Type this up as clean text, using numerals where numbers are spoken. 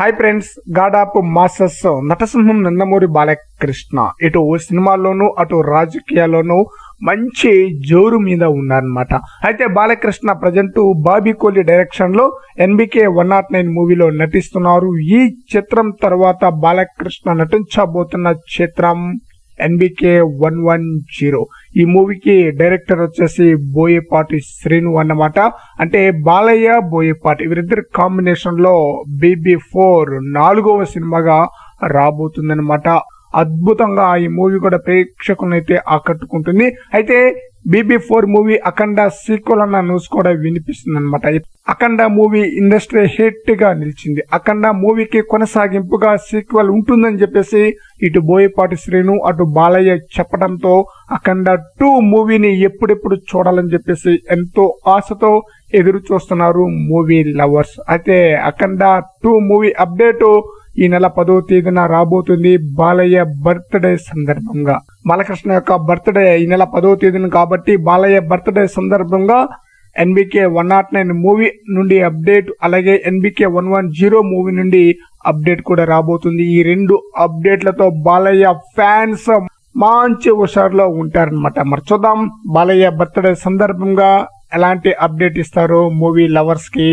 Hi friends, God of masses నటసింహం నందమూరి బాలకృష్ణ ఇటు సినిమాల్లోనూ అటు రాజకీయాల్లోనూ మంచి జోరు మీద ఉన్నారనమాట. అయితే బాలకృష్ణ ప్రజెంట్ బాబీ కోహ్లీ డైరెక్షన్ లో ఎన్బికే 109 మూవీలో నటిస్తున్నారు. ఈ చిత్రం తర్వాత బాలకృష్ణ నటించబోతున్న చిత్రం ఎన్బికే 110. ఈ మూవీకి డైరెక్టర్ వచ్చేసి బోయపాటి శ్రీను అన్నమాట. అంటే బాలయ్య బోయపాటి వీరిద్దరి కాంబినేషన్ లో BB4 4వ సినిమాగా రాబోతుందన్నమాట. అద్భుతంగా ఈ మూవీ కూడా ప్రేక్షకులైతే ఆకట్టుకుంటుంది. అయితే BB4 మూవీ అఖండ సీక్వెల్ అన్న న్యూస్ కూడా వినిపిస్తుంది అనమాట. అఖండ మూవీ ఇండస్ట్రీ హిట్ గా నిలిచింది. అఖండ మూవీకి కొనసాగింపుగా సీక్వెల్ ఉంటుందని చెప్పేసి ఇటు బోయపాటి శ్రీను అటు బాలయ్య చెప్పడంతో అఖండ 2 మూవీని ఎప్పుడెప్పుడు చూడాలని చెప్పేసి ఎంతో ఆశతో ఎదురు చూస్తున్నారు మూవీ లవర్స్. అయితే అఖండ 2 మూవీ అప్డేట్ ఈ నెల 10వ తేదీన రాబోతుంది. బాలయ్య బర్త్డే సందర్భంగా, బాలకృష్ణ యొక్క బర్త్డే ఈ నెల 10వ తేదీన కాబట్టి బాలయ్య బర్త్డే సందర్భంగా ఎన్బికే 109 మూవీ నుండి అప్డేట్, అలాగే ఎన్బికే 110 మూవీ నుండి అప్డేట్ కూడా రాబోతుంది. ఈ 2 అప్డేట్లతో బాలయ్య ఫ్యాన్స్ మంచి హుషారులో ఉంటారనమాట. మరి చూద్దాం బాలయ్య బర్త్డే సందర్భంగా ఎలాంటి అప్డేట్ ఇస్తారో మూవీ లవర్స్ కి.